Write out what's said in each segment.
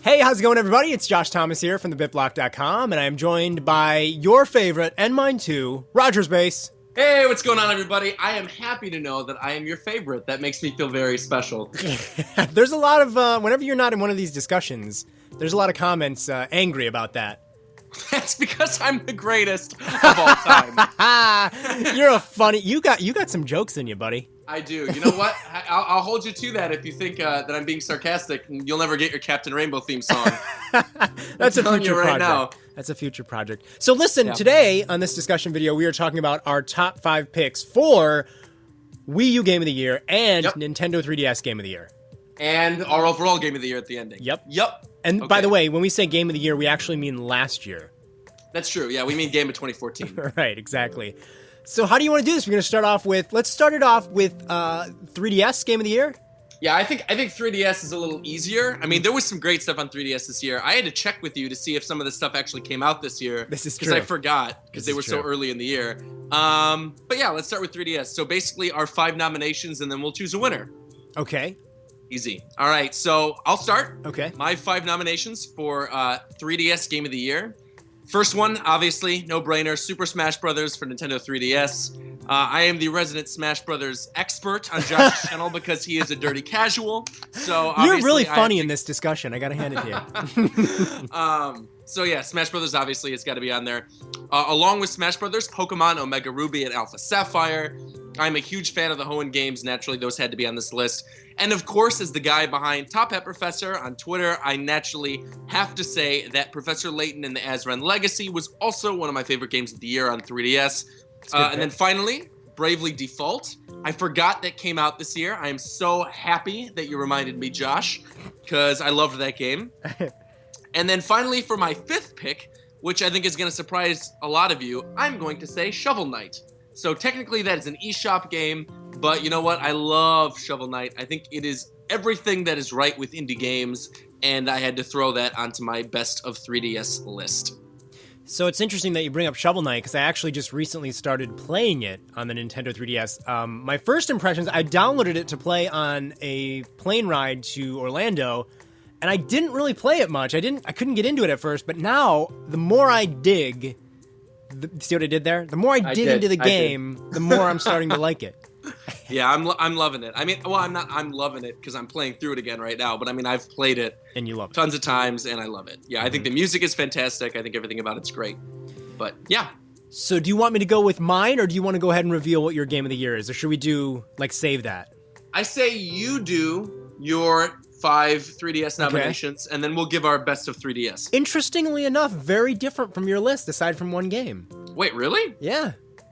Hey, how's it going, everybody? It's Josh Thomas here from TheBitBlock.com, and I am joined by your favorite, and mine too, Rogersbase. Hey, what's going on, everybody? I am happy to know that I am your favorite. That makes me feel very special. There's a lot of, whenever you're not in one of these discussions, there's a lot of comments angry about that. That's because I'm the greatest of all time. You're a funny, you got some jokes in you, buddy. I do. You know what? I'll hold you to that if you think that I'm being sarcastic. You'll never get your Captain Rainbow theme song. That's a future right project. Now. That's a future project. So listen, Today on this discussion video, we are talking about our top 5 picks for Wii U Game of the Year and Nintendo 3DS Game of the Year. And our overall Game of the Year at the ending. Yep. Yep. And by the way, when we say Game of the Year, we actually mean last year. That's true. Yeah, we mean Game of 2014. Right, exactly. So how do you want to do this? We're going to start off with, let's start it off with 3DS Game of the Year. Yeah, I think 3DS is a little easier. I mean, there was some great stuff on 3DS this year. I had to check with you to see if some of the stuff actually came out this year. This is true. Because I forgot, because they were so early in the year. But yeah, let's start with 3DS. So basically our 5 nominations, and then we'll choose a winner. Okay. Easy. All right, so I'll start. Okay. My 5 nominations for 3DS Game of the Year. First one, obviously, no-brainer, Super Smash Bros. For Nintendo 3DS. I am the resident Smash Bros. Expert on Josh's channel because he is a dirty casual. So you're really funny in this discussion. I gotta hand it to you. So yeah, Smash Bros. Obviously it's got to be on there. Along with Smash Bros., Pokemon Omega Ruby and Alpha Sapphire. I'm a huge fan of the Hoenn games. Naturally, those had to be on this list. And of course, as the guy behind Top Hat Professor on Twitter, I naturally have to say that Professor Layton and the Azran Legacy was also one of my favorite games of the year on 3DS. And then finally, Bravely Default. I forgot that came out this year. I am so happy that you reminded me, Josh, because I loved that game. And then finally, for my 5th pick, which I think is going to surprise a lot of you, I'm going to say Shovel Knight. So technically that is an eShop game, but you know what? I love Shovel Knight. I think it is everything that is right with indie games, and I had to throw that onto my best of 3DS list. So it's interesting that you bring up Shovel Knight, because I actually just recently started playing it on the Nintendo 3DS. My first impressions, I downloaded it to play on a plane ride to Orlando, and I didn't really play it much. I couldn't get into it at first, but now, the more I dig... See what I did there? The more I dig into the game, the more I'm starting to like it. Yeah, I'm loving it. I mean, well, I'm loving it because I'm playing through it again right now, but I mean, I've played it and you love it tons of times, and I love it. Yeah, I think the music is fantastic. I think everything about it's great. But yeah. So do you want me to go with mine, or do you want to go ahead and reveal what your Game of the Year is? Or should we do, like, save that? I say you do your 5 3DS nominations, and then we'll give our best of 3DS. Interestingly enough, very different from your list, aside from one game. Wait, really? Yeah.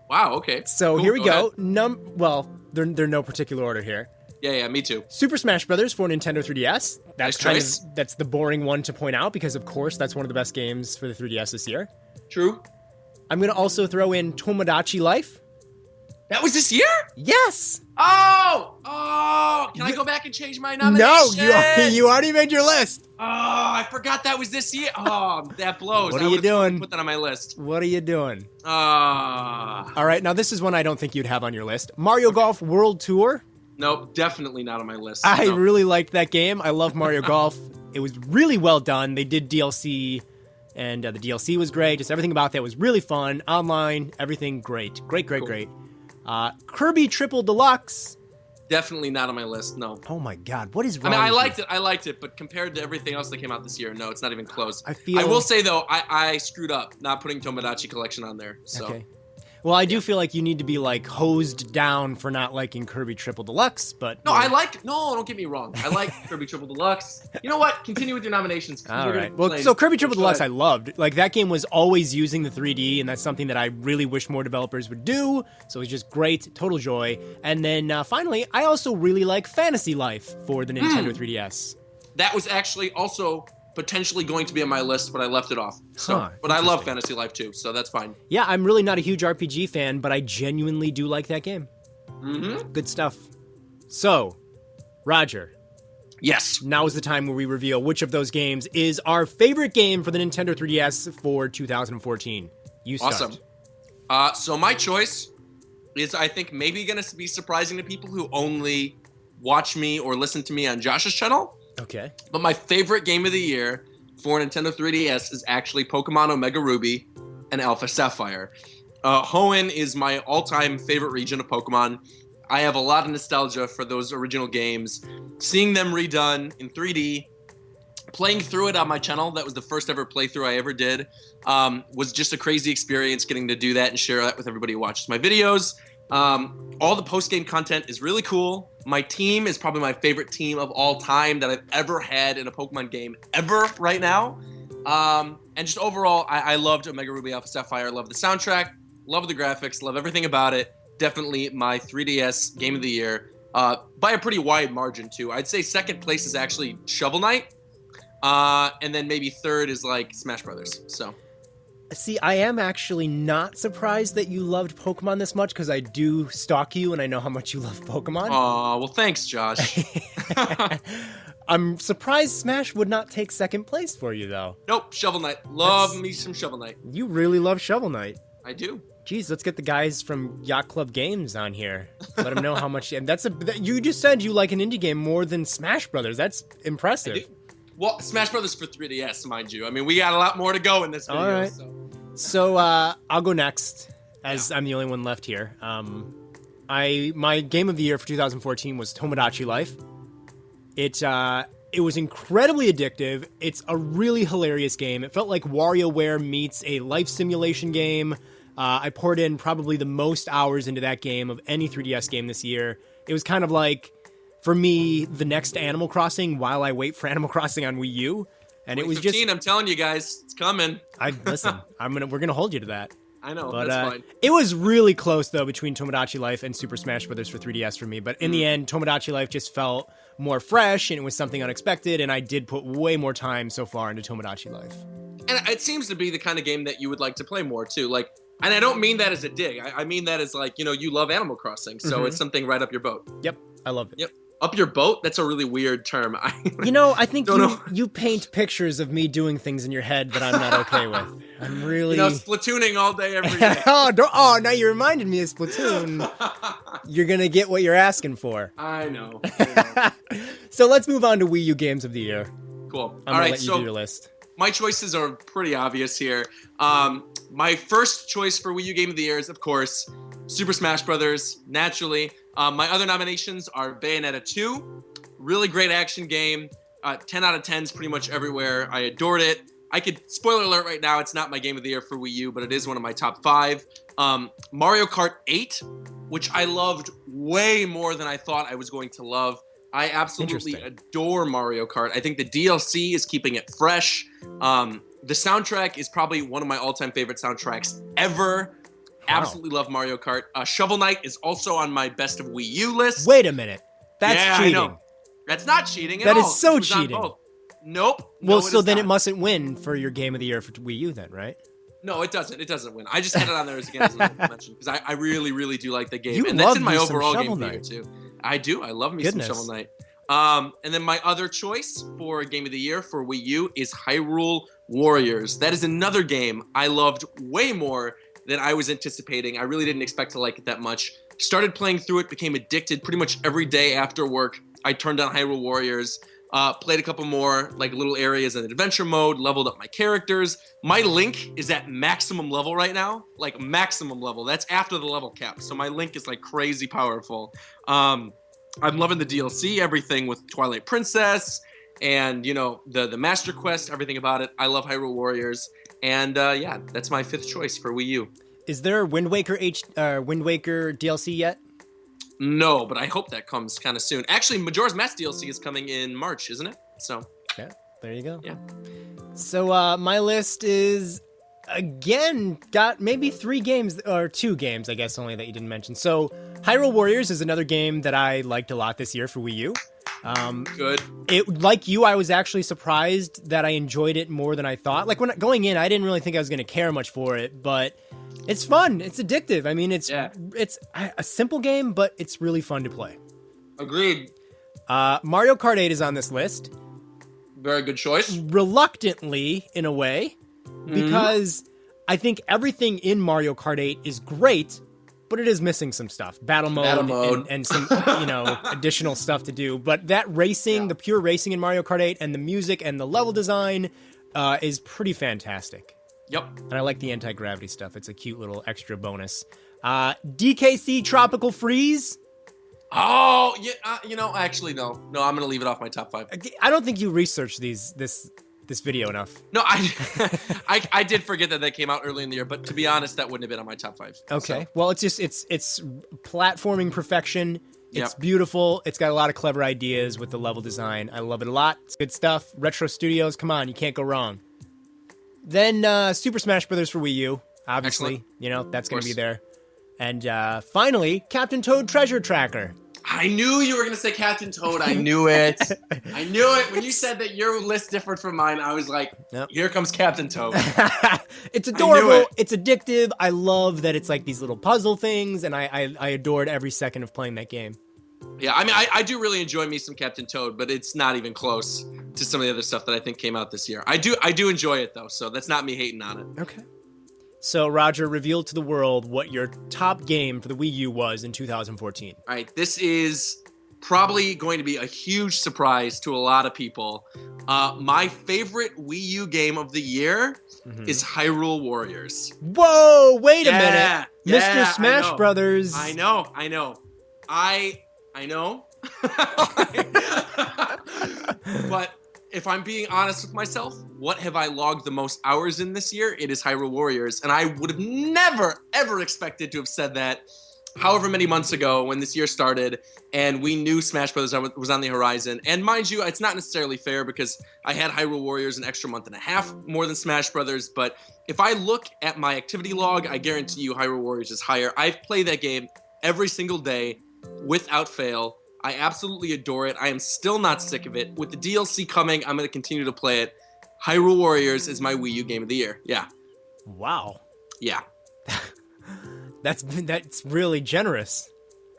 Wow, okay. So cool, here we go. Ahead. Well, they're no particular order here. Yeah, me too. Super Smash Bros. For Nintendo 3DS. Nice choice. That's the boring one to point out, because of course that's one of the best games for the 3DS this year. True. I'm going to also throw in Tomodachi Life. That was this year? Yes! Oh! Can I go back and change my nomination? No, you already made your list. Oh, I forgot that was this year. Oh, that blows. What are you doing? Put that on my list. What are you doing? All right, now this is one I don't think you'd have on your list. Mario Golf World Tour. Nope, definitely not on my list. I really liked that game. I love Mario Golf. It was really well done. They did DLC, and the DLC was great. Just everything about that was really fun. Online, everything great. Great. Kirby Triple Deluxe. Definitely not on my list, no. Oh my god, what is wrong? I mean, I liked it, but compared to everything else that came out this year, no, it's not even close. I will say, though, I screwed up not putting Tomodachi Collection on there, so... Okay. Well, I do feel like you need to be, like, hosed down for not liking Kirby Triple Deluxe, but... No, don't get me wrong. I like Kirby Triple Deluxe. You know what? Continue with your nominations. All right. Well, so Kirby Triple Deluxe I loved. Like, that game was always using the 3D, and that's something that I really wish more developers would do. So it was just great. Total joy. And then, finally, I also really like Fantasy Life for the Nintendo 3DS. That was actually also... potentially going to be on my list, but I left it off. So, but I love Fantasy Life too, so that's fine. Yeah, I'm really not a huge RPG fan, but I genuinely do like that game. Mm-hmm. Good stuff. So, Roger. Yes. Now is the time where we reveal which of those games is our favorite game for the Nintendo 3DS for 2014. You start. Awesome. So my choice is, I think, maybe going to be surprising to people who only watch me or listen to me on Josh's channel. Okay. But my favorite game of the year for Nintendo 3DS is actually Pokemon Omega Ruby and Alpha Sapphire. Hoenn is my all-time favorite region of Pokemon. I have a lot of nostalgia for those original games. Seeing them redone in 3D, playing through it on my channel, that was the first ever playthrough I ever did, was just a crazy experience getting to do that and share that with everybody who watches my videos. All the post-game content is really cool. My team is probably my favorite team of all time that I've ever had in a Pokemon game ever right now. And just overall, I loved Omega Ruby Alpha Sapphire. I love the soundtrack, love the graphics, love everything about it. Definitely my 3DS game of the year, by a pretty wide margin too. I'd say second place is actually Shovel Knight, and then maybe third is like Smash Brothers. So, see, I am actually not surprised that you loved Pokemon this much because I do stalk you and I know how much you love Pokemon. Aw, well, thanks, Josh. I'm surprised Smash would not take second place for you though. Nope, Shovel Knight. Love me some Shovel Knight. You really love Shovel Knight. I do. Geez, let's get the guys from Yacht Club Games on here. Let them know how much. And you just said you like an indie game more than Smash Brothers. That's impressive. I do. Well, Smash Brothers for 3DS, mind you. I mean, we got a lot more to go in this video. All right. So I'll go next, as I'm the only one left here. My game of the year for 2014 was Tomodachi Life. It was incredibly addictive. It's a really hilarious game. It felt like WarioWare meets a life simulation game. I poured in probably the most hours into that game of any 3DS game this year. It was kind of like, for me, the next Animal Crossing while I wait for Animal Crossing on Wii U. And it was 15, I'm telling you guys, it's coming. Listen, we're gonna hold you to that. I know, but, that's fine. It was really close though between Tomodachi Life and Super Smash Bros. For 3DS for me. But in the end, Tomodachi Life just felt more fresh and it was something unexpected. And I did put way more time so far into Tomodachi Life. And it seems to be the kind of game that you would like to play more too. Like, and I don't mean that as a dig. I mean that as like, you love Animal Crossing, so it's something right up your boat. Yep, I love it. Yep. Up your boat? That's a really weird term. I think you paint pictures of me doing things in your head that I'm not okay with. I'm really... Splatooning all day, every day. Now you reminded me of Splatoon. You're going to get what you're asking for. I know. So let's move on to Wii U Games of the Year. Cool. I'm going to let you do your list. My choices are pretty obvious here. My first choice for Wii U Game of the Year is, of course, Super Smash Brothers, naturally. My other nominations are Bayonetta 2, really great action game, 10 out of 10s pretty much everywhere. I adored it. Spoiler alert right now, it's not my game of the year for Wii U, but it is one of my top 5. Mario Kart 8, which I loved way more than I thought I was going to love. I absolutely adore Mario Kart. I think the DLC is keeping it fresh. The soundtrack is probably one of my all-time favorite soundtracks ever. Wow. Absolutely love Mario Kart. Shovel Knight is also on my best of Wii U list. Wait a minute. That's cheating. I know. That's not cheating at all. That is so cheating. Nope. Well, so then it mustn't win for your game of the year for Wii U then, right? No, it doesn't. It doesn't win. I just had it on there as an honorable mention because I really, really do like the game. And that's in my overall game of the year too. I do. I love me some Shovel Knight. And then my other choice for game of the year for Wii U is Hyrule Warriors. That is another game I loved way more than I was anticipating. I really didn't expect to like it that much. Started playing through it, became addicted pretty much every day after work. I turned on Hyrule Warriors, played a couple more like little areas in adventure mode, leveled up my characters. My Link is at maximum level right now, like maximum level. That's after the level cap. So my Link is like crazy powerful. I'm loving the DLC, everything with Twilight Princess and, the Master Quest, everything about it. I love Hyrule Warriors. And that's my 5th choice for Wii U. Is there Wind Waker DLC yet? No, but I hope that comes kind of soon. Actually, Majora's Mask DLC is coming in March, isn't it? So yeah, there you go. Yeah. So my list is again got maybe 3 games or 2 games, I guess, only that you didn't mention. So Hyrule Warriors is another game that I liked a lot this year for Wii U. Good. Like you, I was actually surprised that I enjoyed it more than I thought. Like when going in, I didn't really think I was going to care much for it, but it's fun. It's addictive. I mean, it's a simple game, but it's really fun to play. Agreed. Mario Kart 8 is on this list. Very good choice. Reluctantly, in a way, because I think everything in Mario Kart 8 is great, but it is missing some stuff. Battle mode. And some, additional stuff to do. But that racing, the pure racing in Mario Kart 8 and the music and the level design is pretty fantastic. Yep. And I like the anti-gravity stuff. It's a cute little extra bonus. DKC Tropical Freeze. Oh, yeah. Actually, no. No, I'm going to leave it off my top 5. I don't think you researched this video enough. No, I did forget that came out early in the year, but to be honest, that wouldn't have been on my top 5. Okay. So. Well, it's platforming perfection. It's beautiful. It's got a lot of clever ideas with the level design. I love it a lot. It's good stuff. Retro Studios, come on, you can't go wrong. Then Super Smash Bros. For Wii U, obviously. Excellent. That's going to be there. And finally, Captain Toad Treasure Tracker. I knew you were going to say Captain Toad. I knew it. I knew it. When you said that your list differed from mine, I was like, Here comes Captain Toad. It's adorable. It's addictive. I love that it's like these little puzzle things, and I adored every second of playing that game. Yeah, I mean, I do really enjoy me some Captain Toad, but it's not even close to some of the other stuff that I think came out this year. I do enjoy it, though, so that's not me hating on it. Okay. So, Roger, reveal to the world what your top game for the Wii U was in 2014. All right, this is probably going to be a huge surprise to a lot of people. My favorite Wii U game of the year is Hyrule Warriors. Whoa, wait a minute. Mr. Smash Brothers. I know. But if I'm being honest with myself, what have I logged the most hours in this year? It is Hyrule Warriors. And I would have never, ever expected to have said that however many months ago when this year started and we knew Smash Bros. Was on the horizon. And mind you, it's not necessarily fair because I had Hyrule Warriors an extra month and a half more than Smash Bros. But if I look at my activity log, I guarantee you Hyrule Warriors is higher. I've played that game every single day without fail. I absolutely adore it. I am still not sick of it. With the DLC coming, I'm going to continue to play it. Hyrule Warriors is my Wii U game of the year. Yeah. Wow. Yeah. That's really generous.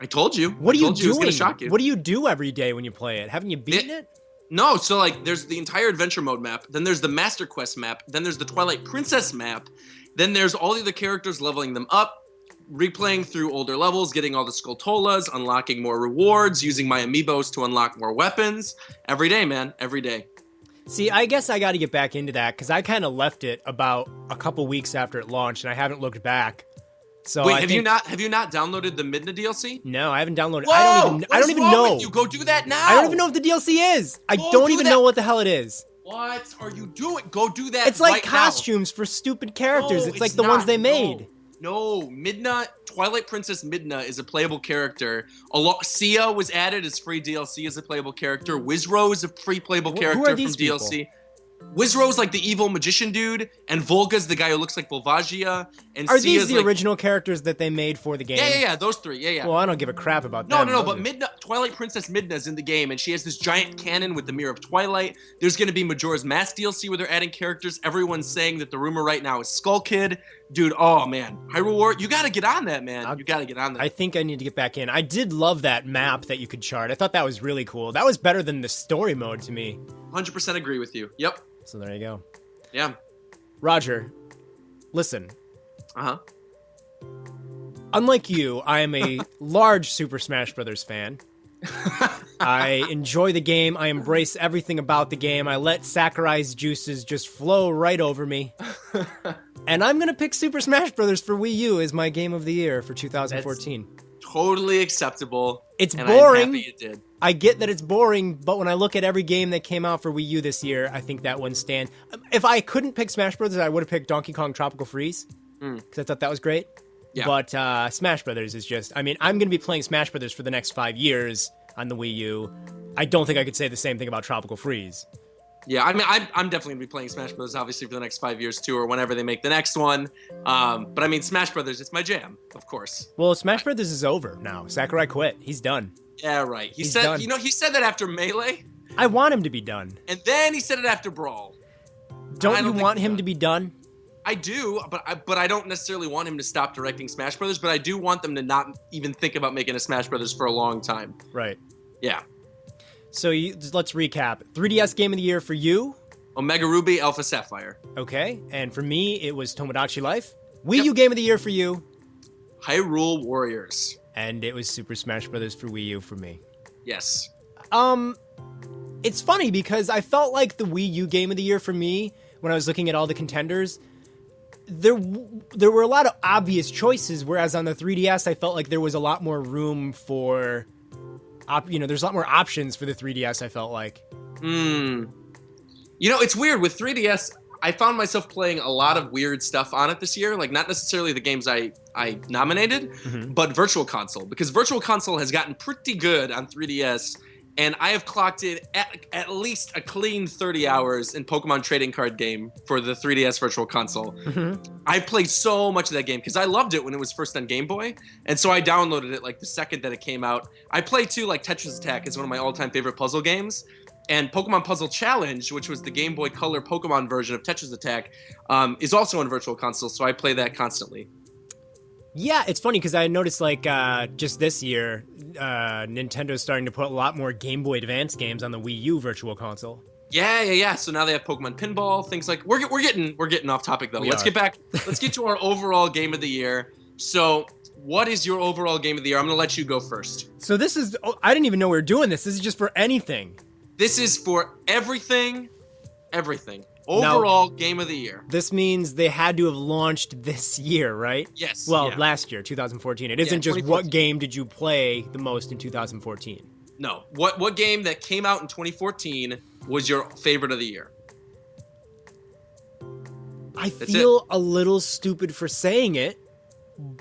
I told you. What are you doing? It was going to shock you. What do you do every day when you play it? Haven't you beaten it? No, so like there's the entire adventure mode map, then there's the Master Quest map, then there's the Twilight Princess map, then there's all the other characters, leveling them up, replaying through older levels, getting all the Skulltulas, unlocking more rewards, using my amiibos to unlock more weapons. Every day, man. Every day. See, I guess I got to get back into that because I kind of left it about a couple weeks after it launched, and I haven't looked back. So wait, have you not downloaded the Midna DLC? No, I haven't downloaded. Whoa, I don't even know. You go do that now. I don't even know what the DLC is. I don't even know what the hell it is. What are you doing? Go do that. It's like right costumes for stupid characters. It's like the ones they made. No, Midna, Twilight Princess Midna is a playable character. Sia was added as free DLC as a playable character. Wizro is a free playable character from DLC. Wizro's like the evil magician dude, and Volga's the guy who looks like Volvagia. And are these the original characters that they made for the game? Yeah, those three. Yeah. Well, I don't give a crap about that. No, but Twilight Princess Midna's in the game, and she has this giant cannon with the Mirror of Twilight. There's going to be Majora's Mask DLC where they're adding characters. Everyone's saying that the rumor right now is Skull Kid. Dude, oh man, Hyrule Warriors, you got to get on that, man. You got to get on that. I think I need to get back in. I did love that map that you could chart. I thought that was really cool. That was better than the story mode to me. 100% agree with you. Yep. So there you go. Yeah. Roger, listen. Uh-huh. Unlike you, I am a large Super Smash Bros. Fan. I enjoy the game. I embrace everything about the game. I let Sakurai's juices just flow right over me. And I'm going to pick Super Smash Bros. For Wii U as my game of the year for 2014. That's totally acceptable. It's boring. I'm happy you did. I get that it's boring, but when I look at every game that came out for Wii U this year, I think that one stands. If I couldn't pick Smash Bros., I would have picked Donkey Kong Tropical Freeze, because I thought that was great. Yeah. But Smash Bros. Is just, I mean, I'm going to be playing Smash Bros. For the next 5 years on the Wii U. I don't think I could say the same thing about Tropical Freeze. Yeah, I mean, I'm definitely going to be playing Smash Bros. Obviously for the next 5 years too, or whenever they make the next one. But I mean, Smash Bros. It's my jam, of course. Well, Smash Bros. Is over now. Sakurai quit. He's done. Yeah, right. He said that after Melee. I want him to be done. And then he said it after Brawl. Don't you want him to be done? I do, but I don't necessarily want him to stop directing Smash Brothers, but I do want them to not even think about making a Smash Brothers for a long time. Right. Yeah. So let's recap. 3DS Game of the Year for you? Omega Ruby, Alpha Sapphire. Okay. And for me, it was Tomodachi Life. Wii U Game of the Year for you? Hyrule Warriors. And it was Super Smash Brothers for Wii U for me. Yes. It's funny because I felt like the Wii U Game of the Year for me, when I was looking at all the contenders, there were a lot of obvious choices, whereas on the 3DS, I felt like there was a lot more room for, there's a lot more options for the 3DS, I felt like. It's weird. With 3DS, I found myself playing a lot of weird stuff on it this year. Like, not necessarily the games I nominated, but Virtual Console. Because Virtual Console has gotten pretty good on 3DS, and I have clocked it at least a clean 30 hours in Pokemon Trading Card Game for the 3DS Virtual Console. I played so much of that game because I loved it when it was first on Game Boy, and so I downloaded it like the second that it came out. I played too, like Tetris Attack is one of my all-time favorite puzzle games. And Pokemon Puzzle Challenge, which was the Game Boy Color Pokemon version of Tetris Attack, is also on Virtual Console, so I play that constantly. Yeah, it's funny because I noticed, like, just this year, Nintendo's starting to put a lot more Game Boy Advance games on the Wii U Virtual Console. Yeah. So now they have Pokemon Pinball, things like... We're getting off topic, though. Let's get to our overall Game of the Year. So, what is your overall Game of the Year? I'm going to let you go first. So this is... I didn't even know we were doing this. This is just for anything. This is for everything. Overall Game of the Year. This means they had to have launched this year, right? Yes. Well, last year, 2014. It isn't just what game did you play the most in 2014. No. What game that came out in 2014 was your favorite of the year? I feel a little stupid for saying it,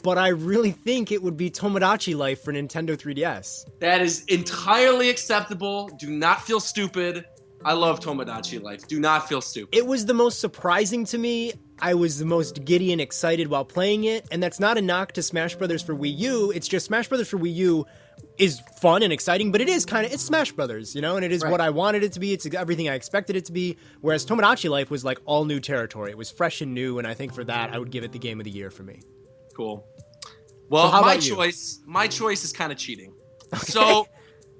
but I really think it would be Tomodachi Life for Nintendo 3DS. That is entirely acceptable. Do not feel stupid. I love Tomodachi Life. Do not feel stupid. It was the most surprising to me. I was the most giddy and excited while playing it, and that's not a knock to Smash Brothers for Wii U. It's just Smash Brothers for Wii U is fun and exciting, but it is it's Smash Brothers, and it is what I wanted it to be. It's everything I expected it to be, whereas Tomodachi Life was like all new territory. It was fresh and new, and I think for that, I would give it the Game of the Year for me. Cool. Well, so my choice is kind of cheating. Okay. So,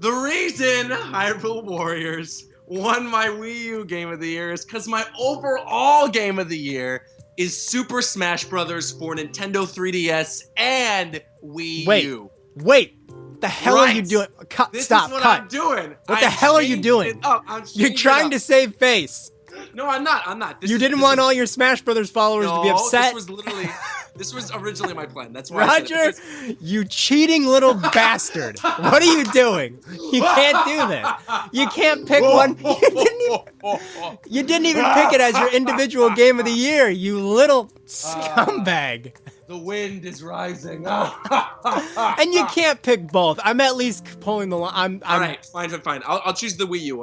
the reason Hyrule Warriors won my Wii U Game of the Year is because my overall Game of the Year is Super Smash Brothers for Nintendo 3DS and Wii U. Wait. What the hell are you doing? Stop. This is what I'm doing. What the hell are you doing? You're trying to save face. No, I'm not. You didn't want all your Smash Brothers followers to be upset? This was originally my plan. That's why Roger, you cheating little bastard. What are you doing? You can't do that. You can't pick one. You didn't even pick it as your individual Game of the Year, you little scumbag. The wind is rising. And you can't pick both. I'm at least pulling the line. All right, fine. I'll choose the Wii U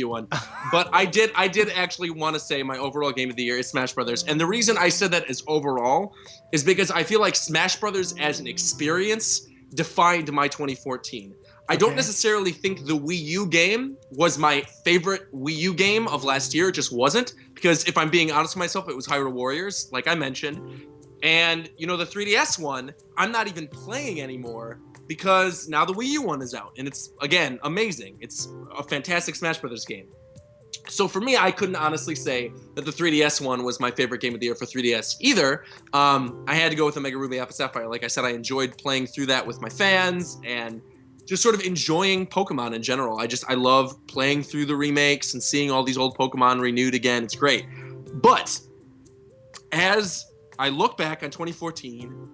one. But I did actually want to say my overall Game of the Year is Smash Brothers. And the reason I said that as overall is because I feel like Smash Brothers as an experience defined my 2014. I don't necessarily think the Wii U game was my favorite Wii U game of last year. It just wasn't. Because if I'm being honest with myself, it was Hyrule Warriors, like I mentioned. And, the 3DS one, I'm not even playing anymore because now the Wii U one is out. And it's, again, amazing. It's a fantastic Smash Brothers game. So for me, I couldn't honestly say that the 3DS one was my favorite Game of the Year for 3DS either. I had to go with Omega Ruby Alpha Sapphire. Like I said, I enjoyed playing through that with my fans and just sort of enjoying Pokemon in general. I love playing through the remakes and seeing all these old Pokemon renewed again. It's great. But as I look back on 2014,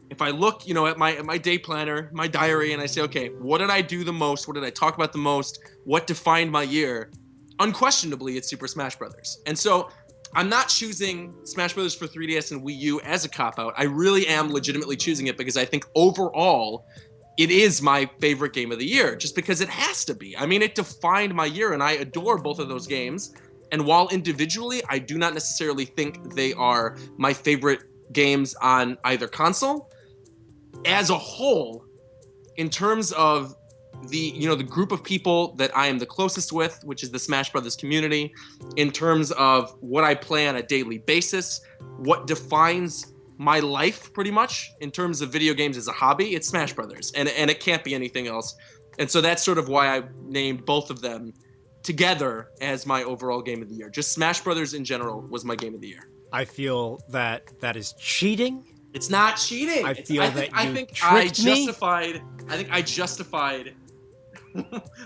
if I look, at my day planner, my diary, and I say, okay, what did I do the most? What did I talk about the most? What defined my year? Unquestionably, it's Super Smash Brothers. And so I'm not choosing Smash Brothers for 3DS and Wii U as a cop-out. I really am legitimately choosing it because I think overall, it is my favorite game of the year, just because it has to be. I mean, it defined my year, and I adore both of those games. And while individually, I do not necessarily think they are my favorite games on either console, as a whole, in terms of the group of people that I am the closest with, which is the Smash Brothers community, in terms of what I play on a daily basis, what defines my life pretty much in terms of video games as a hobby, it's Smash Brothers, and it can't be anything else. And so that's sort of why I named both of them together as my overall Game of the Year. Just Smash Brothers in general was my Game of the Year. I feel that is cheating, It's not cheating. I feel that you I think tricked me. I think I justified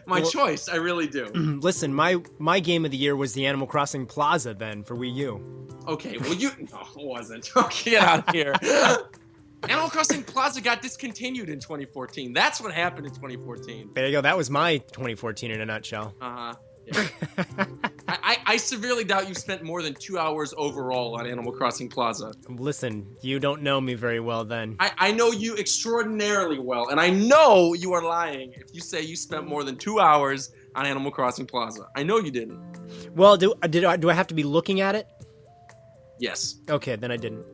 my choice. I really do. Listen, my game of the year was the Animal Crossing Plaza then for Wii U. Okay, well no, it wasn't. Okay, get out of here. Animal Crossing Plaza got discontinued in 2014. That's what happened in 2014. There you go. That was my 2014 in a nutshell. Uh-huh. Yeah. I severely doubt you spent more than 2 hours overall on Animal Crossing Plaza. Listen, you don't know me very well then. I know you extraordinarily well, and I know you are lying if you say you spent more than 2 hours on Animal Crossing Plaza. I know you didn't. Well, do I have to be looking at it? Yes. Okay, then I didn't.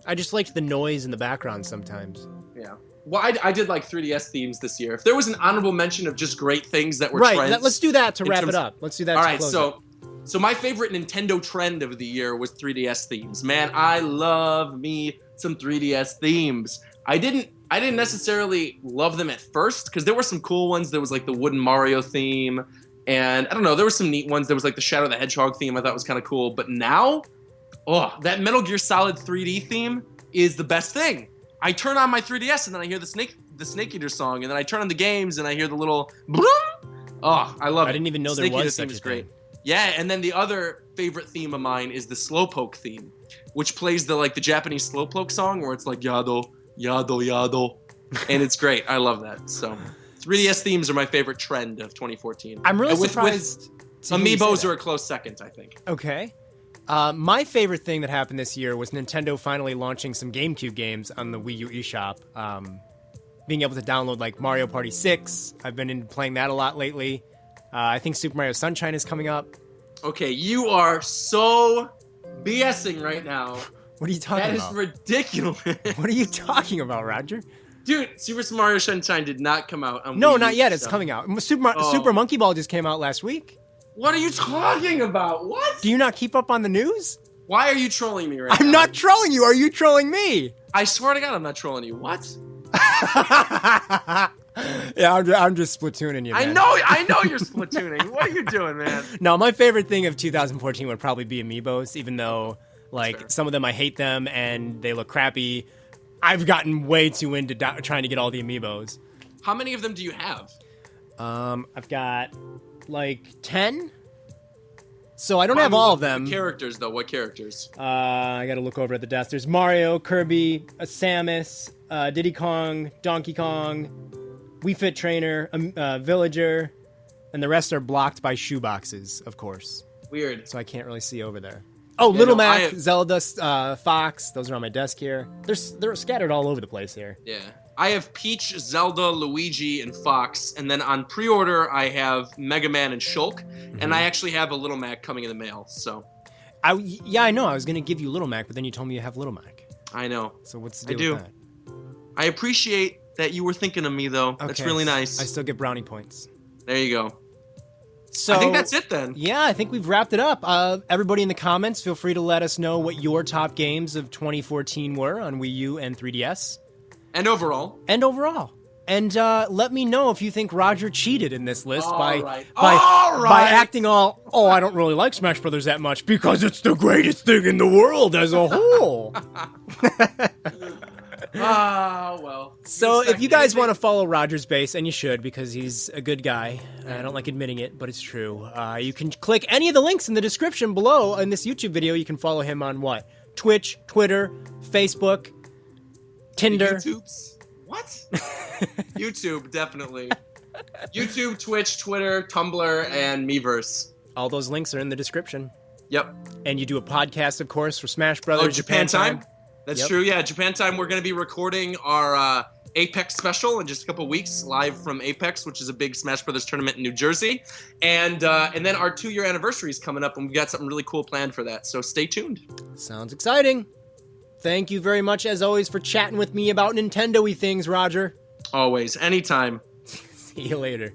I just liked the noise in the background sometimes. Yeah. Well, I did like 3DS themes this year. If there was an honorable mention of just great things that were right, trends, let's do that to wrap it up. Let's do that. All to right, close so my favorite Nintendo trend of the year was 3DS themes. Man, I love me some 3DS themes. I didn't necessarily love them at first because there were some cool ones. There was like the wooden Mario theme, and I don't know, there were some neat ones. There was like the Shadow the Hedgehog theme I thought was kind of cool. But now, that Metal Gear Solid 3D theme is the best thing. I turn on my 3DS and then I hear the Snake Eater song, and then I turn on the games and I hear the little bloom. Oh, I love it. I didn't even know Snake there Eater was theme such is a great. thing. Yeah, and then the other favorite theme of mine is the Slowpoke theme, which plays the Japanese Slowpoke song where it's like yado, yado, yado, and it's great. I love that. So 3DS themes are my favorite trend of 2014. I'm really with surprised. Amiibos are a close second, I think. Okay. My favorite thing that happened this year was Nintendo finally launching some GameCube games on the Wii U eShop. Being able to download like Mario Party 6. I've been playing that a lot lately. I think Super Mario Sunshine is coming up. Okay, you are so BSing right now. What are you talking about? That is ridiculous. What are you talking about, Roger? Dude, Super Mario Sunshine did not come out on Wii No, U, not yet. It's so. coming out. Super Monkey Ball just came out last week. What are you talking about? What? Do you not keep up on the news? Why are you trolling me right now? I'm not trolling you. Are you trolling me? I swear to God, I'm not trolling you. What? Yeah, I'm just splatooning you, man. I know you're splatooning. What are you doing, man? No, my favorite thing of 2014 would probably be Amiibos, even though, like, Fair. some of them I hate them and they look crappy. I've gotten way too into trying to get all the Amiibos. How many of them do you have? I've got, like, 10? So I don't have all of them. Characters, though. What characters? I gotta look over at the desk. There's Mario, Kirby, Samus, Diddy Kong, Donkey Kong, Wii Fit Trainer, Villager, and the rest are blocked by shoeboxes, of course. Weird. So I can't really see over there. Oh, Yeah, Little no, Mac, Zelda, Fox. Those are on my desk here. They're scattered all over the place here. Yeah. I have Peach, Zelda, Luigi, and Fox. And then on pre-order, I have Mega Man and Shulk. Mm-hmm. And I actually have a Little Mac coming in the mail. So Yeah, I know. I was going to give you Little Mac, but then you told me you have Little Mac. I know. So what's the I deal do. with that? I appreciate that you were thinking of me, though. That's really nice. I still get brownie points. There you go. So I think that's it then. Yeah, I think we've wrapped it up. Everybody in the comments, feel free to let us know what your top games of 2014 were on Wii U and 3DS. And overall. And let me know if you think Roger cheated in this list by acting all, I don't really like Smash Brothers that much because it's the greatest thing in the world as a whole. Well. So if you guys want to follow Rogersbase, and you should because he's a good guy, I don't like admitting it, but it's true. You can click any of the links in the description below in this YouTube video. You can follow him on what? Twitch, Twitter, Facebook, Tinder. YouTube's? What? YouTube, definitely. YouTube, Twitch, Twitter, Tumblr, and Miiverse. All those links are in the description. Yep. And you do a podcast, of course, for Smash Brothers. Japan Time? That's Yep. true, yeah. Japan Time, we're going to be recording our Apex special in just a couple weeks, live from Apex, which is a big Smash Brothers tournament in New Jersey. And then our 2-year anniversary is coming up, and we've got something really cool planned for that. So stay tuned. Sounds exciting. Thank you very much, as always, for chatting with me about Nintendo-y things, Roger. Always, anytime. See you later.